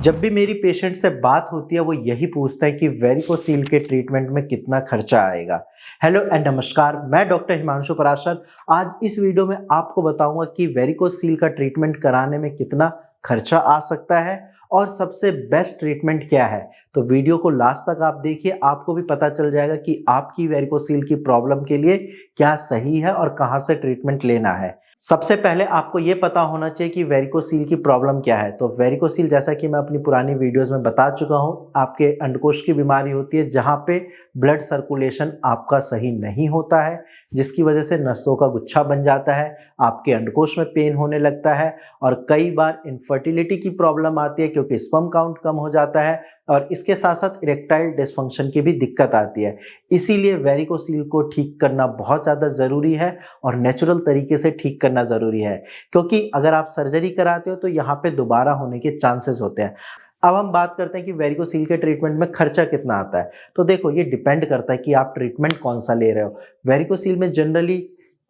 जब भी मेरी पेशेंट से बात होती है वो यही पूछता है कि वेरिकोसील के ट्रीटमेंट में कितना खर्चा आएगा। हेलो एंड नमस्कार, मैं डॉक्टर हिमांशु पराशर। आज इस वीडियो में आपको बताऊंगा कि वेरिकोसील का ट्रीटमेंट कराने में कितना खर्चा आ सकता है और सबसे बेस्ट ट्रीटमेंट क्या है। तो वीडियो को लास्ट तक आप देखिए, आपको भी पता चल जाएगा कि आपकी वेरिकोसील की प्रॉब्लम के लिए क्या सही है और कहां से ट्रीटमेंट लेना है। सबसे पहले आपको ये पता होना चाहिए कि वेरिकोसील की प्रॉब्लम क्या है। तो वेरिकोसील, जैसा कि मैं अपनी पुरानी वीडियोस में बता चुका हूँ, आपके अंडकोश की बीमारी होती है जहाँ पे ब्लड सर्कुलेशन आपका सही नहीं होता है, जिसकी वजह से नसों का गुच्छा बन जाता है, आपके अंडकोश में पेन होने लगता है और कई बार इनफर्टिलिटी की प्रॉब्लम आती है क्योंकि स्पर्म काउंट कम हो जाता है और इसके साथ साथ इरेक्टाइल डिसफंक्शन की भी दिक्कत आती है। इसीलिए वेरिकोसील को ठीक करना बहुत ज़्यादा ज़रूरी है और नेचुरल तरीके से ठीक करना ज़रूरी है, क्योंकि अगर आप सर्जरी कराते हो तो यहाँ पे दोबारा होने के चांसेस होते हैं। अब हम बात करते हैं कि वेरिकोसील के ट्रीटमेंट में खर्चा कितना आता है। तो देखो, ये डिपेंड करता है कि आप ट्रीटमेंट कौन सा ले रहे हो। वेरिकोसील में जनरली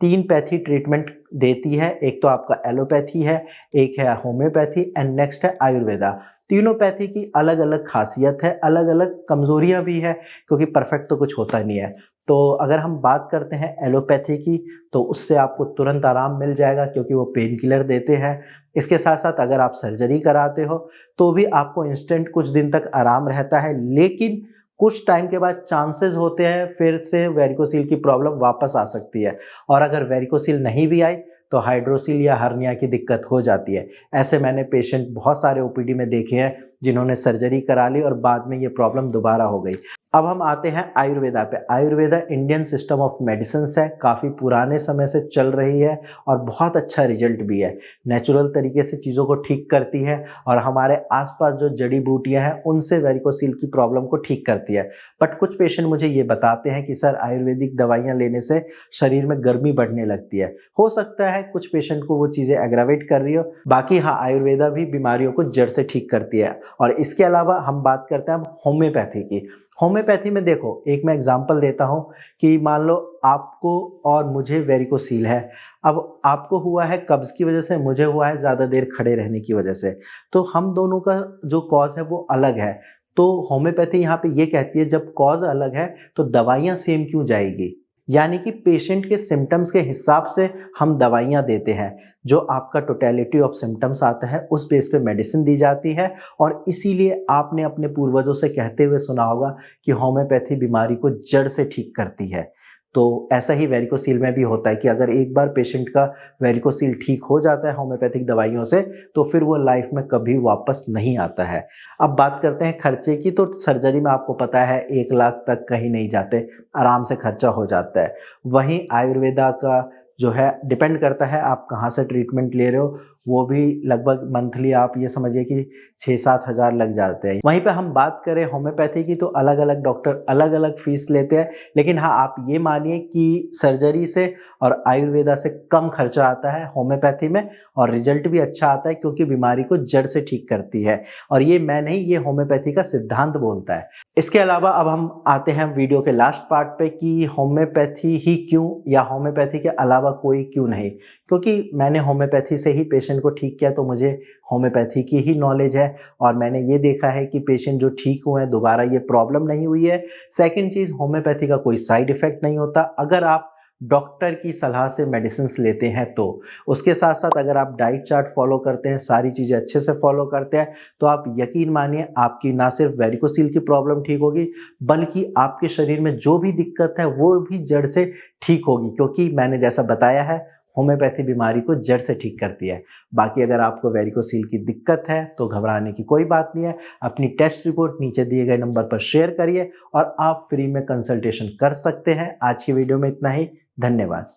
3 पैथी ट्रीटमेंट देती है। एक तो आपका एलोपैथी है, एक है होम्योपैथी एंड नेक्स्ट है आयुर्वेदा। तीनों पैथी की अलग अलग खासियत है, अलग अलग कमजोरियां भी है, क्योंकि परफेक्ट तो कुछ होता नहीं है। तो अगर हम बात करते हैं एलोपैथी की, तो उससे आपको तुरंत आराम मिल जाएगा क्योंकि वो पेन किलर देते हैं। इसके साथ साथ अगर आप सर्जरी कराते हो तो भी आपको इंस्टेंट कुछ दिन तक आराम रहता है, लेकिन कुछ टाइम के बाद चांसेस होते हैं फिर से वेरिकोसील की प्रॉब्लम वापस आ सकती है। और अगर वेरिकोसील नहीं भी आई तो हाइड्रोसील या हर्निया की दिक्कत हो जाती है। ऐसे मैंने पेशेंट बहुत सारे ओपीडी में देखे हैं जिन्होंने सर्जरी करा ली और बाद में ये प्रॉब्लम दोबारा हो गई। अब हम आते हैं आयुर्वेदा पे। Ayurveda Indian system of medicine है, काफ़ी पुराने समय से चल रही है और बहुत अच्छा रिजल्ट भी है। नेचुरल तरीके से चीज़ों को ठीक करती है और हमारे आसपास जो जड़ी बूटियां हैं उनसे वेरिकोसील की प्रॉब्लम को ठीक करती है। बट कुछ पेशेंट मुझे ये बताते हैं कि सर, आयुर्वेदिक दवाइयाँ लेने से शरीर में गर्मी बढ़ने लगती है। हो सकता है कुछ पेशेंट को वो चीज़ें एग्रावेट कर रही हो, बाकी हाँ, आयुर्वेदा भी बीमारियों को जड़ से ठीक करती है। और इसके अलावा हम बात करते हैं होम्योपैथी की। होम्योपैथी में देखो, एक मैं एग्जांपल देता हूँ कि मान लो आपको और मुझे वेरिकोसील है। अब आपको हुआ है कब्ज की वजह से, मुझे हुआ है ज़्यादा देर खड़े रहने की वजह से। तो हम दोनों का जो कॉज है वो अलग है। तो होम्योपैथी यहाँ पे ये कहती है जब कॉज अलग है तो दवाइयाँ सेम क्यों जाएगी। यानी कि पेशेंट के सिम्टम्स के हिसाब से हम दवाइयाँ देते हैं। जो आपका टोटलिटी ऑफ सिम्टम्स आता है उस बेस पे मेडिसिन दी जाती है। और इसीलिए आपने अपने पूर्वजों से कहते हुए सुना होगा कि होम्योपैथी बीमारी को जड़ से ठीक करती है। तो ऐसा ही वेरिकोसील में भी होता है कि अगर एक बार पेशेंट का वेरिकोसील ठीक हो जाता है होम्योपैथिक दवाइयों से, तो फिर वो लाइफ में कभी वापस नहीं आता है। अब बात करते हैं खर्चे की। तो सर्जरी में आपको पता है 1 लाख तक कहीं नहीं जाते, आराम से खर्चा हो जाता है। वहीं आयुर्वेदा का जो है डिपेंड करता है आप कहाँ से ट्रीटमेंट ले रहे हो, वो भी लगभग मंथली आप ये समझिए कि 6-7 हज़ार लग जाते हैं। वहीं पे हम बात करें होम्योपैथी की, तो अलग अलग डॉक्टर अलग अलग फीस लेते हैं, लेकिन हाँ, आप ये मानिए कि सर्जरी से और आयुर्वेदा से कम खर्चा आता है होम्योपैथी में और रिजल्ट भी अच्छा आता है क्योंकि बीमारी को जड़ से ठीक करती है। और ये मैं नहीं, ये होम्योपैथी का सिद्धांत बोलता है। इसके अलावा अब हम आते हैं वीडियो के लास्ट पार्ट पे कि होम्योपैथी ही क्यों, या होम्योपैथी के अलावा कोई क्यों नहीं। क्योंकि मैंने होम्योपैथी से ही पेशेंट को ठीक किया, तो मुझे होम्योपैथी की ही नॉलेज है और मैंने ये देखा है कि पेशेंट जो ठीक हुए हैं दोबारा ये प्रॉब्लम नहीं हुई है। सेकंड चीज़, होम्योपैथी का कोई साइड इफेक्ट नहीं होता अगर आप डॉक्टर की सलाह से मेडिसिन लेते हैं तो। उसके साथ साथ अगर आप डाइट चार्ट फॉलो करते हैं, सारी चीज़ें अच्छे से फॉलो करते हैं, तो आप यकीन मानिए आपकी ना सिर्फ वेरिकोसील की प्रॉब्लम ठीक होगी, बल्कि आपके शरीर में जो भी दिक्कत है वो भी जड़ से ठीक होगी, क्योंकि मैंने जैसा बताया है होम्योपैथी बीमारी को जड़ से ठीक करती है। बाकी अगर आपको वेरिकोसील की दिक्कत है तो घबराने की कोई बात नहीं है। अपनी टेस्ट रिपोर्ट नीचे दिए गए नंबर पर शेयर करिए और आप फ्री में कंसल्टेशन कर सकते हैं। आज की वीडियो में इतना ही। धन्यवाद।